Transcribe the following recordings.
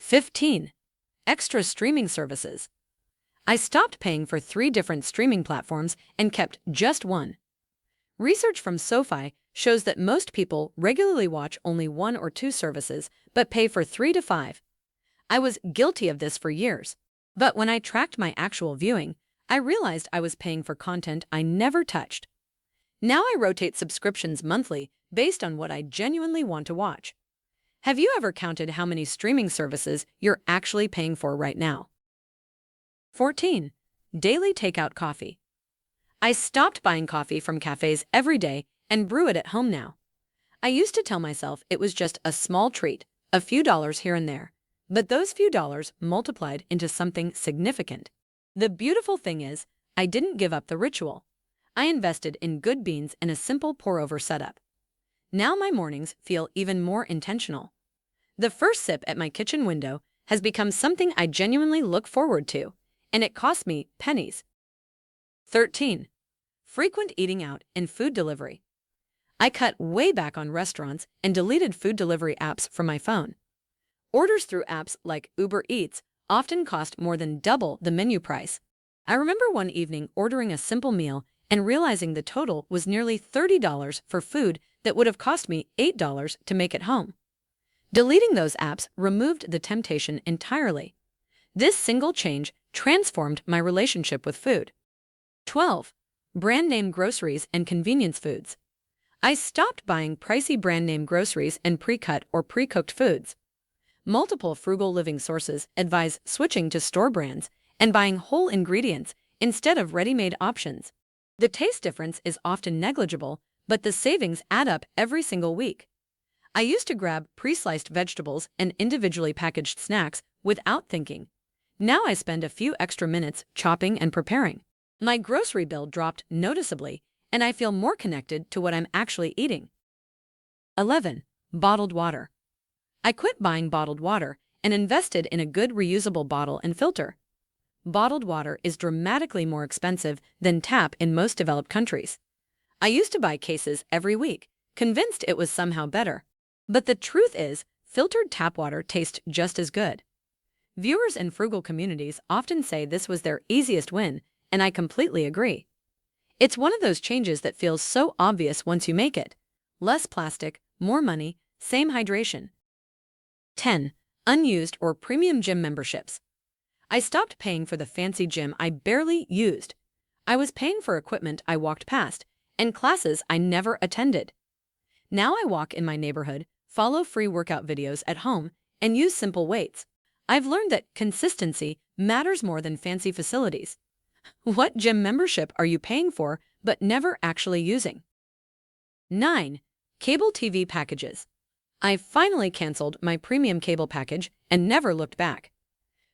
15. Extra streaming services. I stopped paying for 3 different streaming platforms and kept just one. Research from SoFi shows that most people regularly watch only 1 or 2 services but pay for 3 to 5. I was guilty of this for years. But when I tracked my actual viewing, I realized I was paying for content I never touched. Now I rotate subscriptions monthly based on what I genuinely want to watch. Have you ever counted how many streaming services you're actually paying for right now? 14. Daily takeout coffee. I stopped buying coffee from cafes every day and brew it at home now. I used to tell myself it was just a small treat, a few dollars here and there. But those few dollars multiplied into something significant. The beautiful thing is, I didn't give up the ritual. I invested in good beans and a simple pour-over setup. Now my mornings feel even more intentional. The first sip at my kitchen window has become something I genuinely look forward to, and it costs me pennies. 13. Frequent eating out and food delivery. I cut way back on restaurants and deleted food delivery apps from my phone. Orders through apps like Uber Eats often cost more than double the menu price. I remember one evening ordering a simple meal and realizing the total was nearly $30 for food that would have cost me $8 to make at home. Deleting those apps removed the temptation entirely. This single change transformed my relationship with food. 12. Brand name groceries and convenience foods. I stopped buying pricey brand name groceries and pre-cut or pre-cooked foods. Multiple frugal living sources advise switching to store brands and buying whole ingredients instead of ready-made options. The taste difference is often negligible, but the savings add up every single week. I used to grab pre-sliced vegetables and individually packaged snacks without thinking. Now I spend a few extra minutes chopping and preparing. My grocery bill dropped noticeably, and I feel more connected to what I'm actually eating. 11. Bottled water. I quit buying bottled water and invested in a good reusable bottle and filter. Bottled water is dramatically more expensive than tap in most developed countries. I used to buy cases every week, convinced it was somehow better. But the truth is, filtered tap water tastes just as good. Viewers in frugal communities often say this was their easiest win, and I completely agree. It's one of those changes that feels so obvious once you make it. Less plastic, more money, same hydration. 10. Unused or premium gym memberships. I stopped paying for the fancy gym I barely used. I was paying for equipment I walked past and classes I never attended. Now I walk in my neighborhood, follow free workout videos at home, and use simple weights. I've learned that consistency matters more than fancy facilities. What gym membership are you paying for but never actually using? 9. Cable TV packages. I finally canceled my premium cable package and never looked back.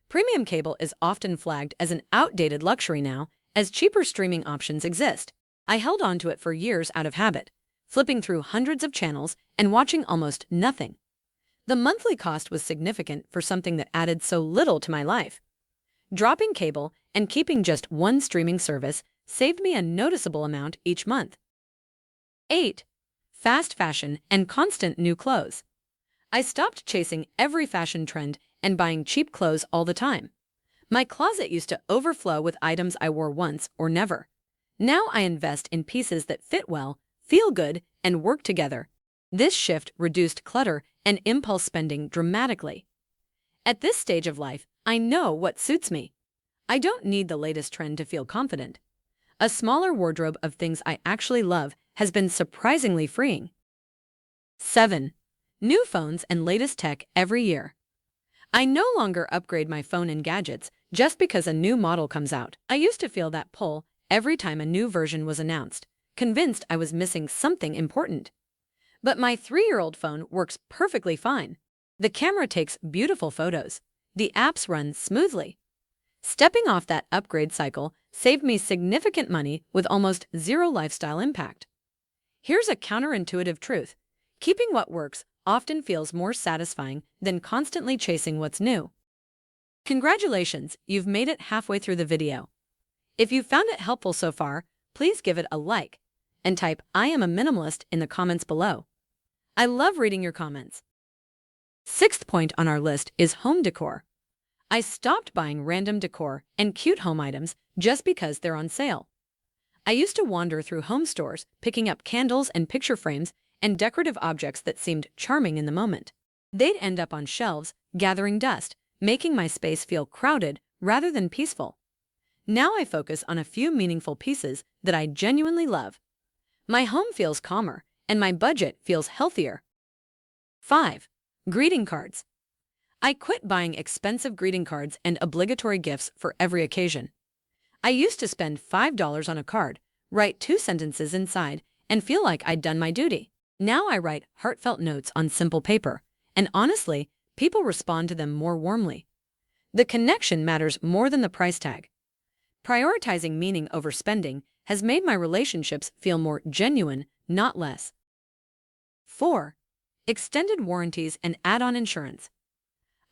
Premium cable is often flagged as an outdated luxury now, as cheaper streaming options exist. I held on to it for years out of habit, flipping through hundreds of channels and watching almost nothing. The monthly cost was significant for something that added so little to my life. Dropping cable and keeping just one streaming service saved me a noticeable amount each month. 8. Fast fashion and constant new clothes. I stopped chasing every fashion trend and buying cheap clothes all the time. My closet used to overflow with items I wore once or never. Now I invest in pieces that fit well, feel good, and work together. This shift reduced clutter and impulse spending dramatically. At this stage of life, I know what suits me. I don't need the latest trend to feel confident. A smaller wardrobe of things I actually love has been surprisingly freeing. 7. New phones and latest tech every year. I no longer upgrade my phone and gadgets just because a new model comes out. I used to feel that pull every time a new version was announced, convinced I was missing something important. But my 3-year-old phone works perfectly fine. The camera takes beautiful photos. The apps run smoothly. Stepping off that upgrade cycle saved me significant money with almost zero lifestyle impact. Here's a counterintuitive truth. Keeping what works often feels more satisfying than constantly chasing what's new. Congratulations, you've made it halfway through the video. If you found it helpful so far, please give it a like and type "I am a minimalist" in the comments below. I love reading your comments. Sixth point on our list is home decor. I stopped buying random decor and cute home items just because they're on sale. I used to wander through home stores, picking up candles and picture frames and decorative objects that seemed charming in the moment. They'd end up on shelves, gathering dust, making my space feel crowded rather than peaceful. Now I focus on a few meaningful pieces that I genuinely love. My home feels calmer, and my budget feels healthier. 5. Greeting cards. I quit buying expensive greeting cards and obligatory gifts for every occasion. I used to spend $5 on a card, write 2 sentences inside, and feel like I'd done my duty. Now I write heartfelt notes on simple paper, and honestly, people respond to them more warmly. The connection matters more than the price tag. Prioritizing meaning over spending has made my relationships feel more genuine, not less. 4. Extended warranties and add-on insurance.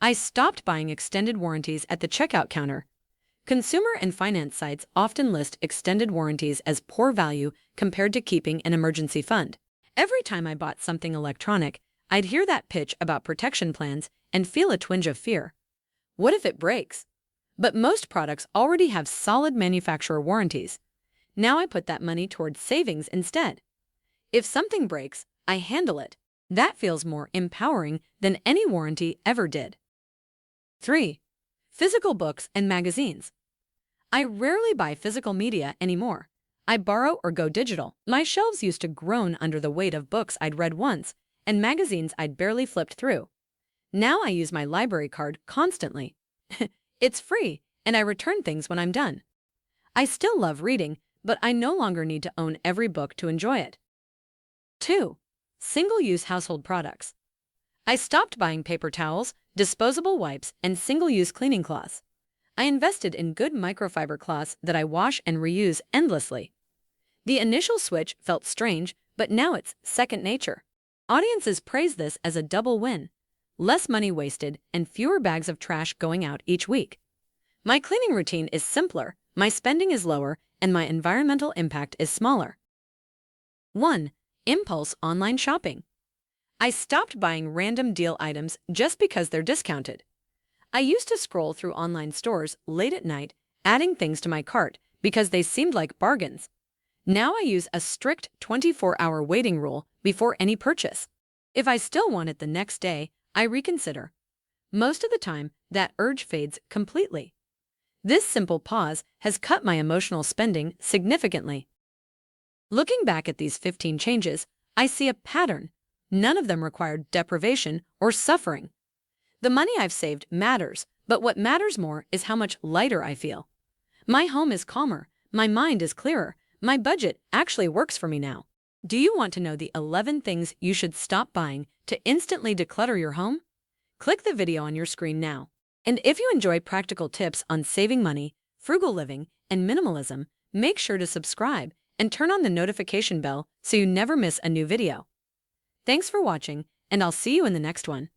I stopped buying extended warranties at the checkout counter. Consumer and finance sites often list extended warranties as poor value compared to keeping an emergency fund. Every time I bought something electronic, I'd hear that pitch about protection plans and feel a twinge of fear. What if it breaks? But most products already have solid manufacturer warranties. Now I put that money towards savings instead. If something breaks, I handle it. That feels more empowering than any warranty ever did. 3. Physical books and magazines. I rarely buy physical media anymore. I borrow or go digital. My shelves used to groan under the weight of books I'd read once and magazines I'd barely flipped through. Now I use my library card constantly. It's free, and I return things when I'm done. I still love reading, but I no longer need to own every book to enjoy it. 2. Single-use household products. I stopped buying paper towels, disposable wipes, and single-use cleaning cloths. I invested in good microfiber cloths that I wash and reuse endlessly. The initial switch felt strange, but now it's second nature. Audiences praise this as a double win. Less money wasted and fewer bags of trash going out each week. My cleaning routine is simpler, my spending is lower, and my environmental impact is smaller. 1. Impulse online shopping. I stopped buying random deal items just because they're discounted. I used to scroll through online stores late at night, adding things to my cart because they seemed like bargains. Now I use a strict 24-hour waiting rule before any purchase. If I still want it the next day, I reconsider. Most of the time, that urge fades completely. This simple pause has cut my emotional spending significantly. Looking back at these 15 changes, I see a pattern. None of them required deprivation or suffering. The money I've saved matters, but what matters more is how much lighter I feel. My home is calmer, my mind is clearer, my budget actually works for me now. Do you want to know the 11 things you should stop buying to instantly declutter your home? Click the video on your screen now. And if you enjoy practical tips on saving money, frugal living, and minimalism, make sure to subscribe and turn on the notification bell so you never miss a new video. Thanks for watching, and I'll see you in the next one.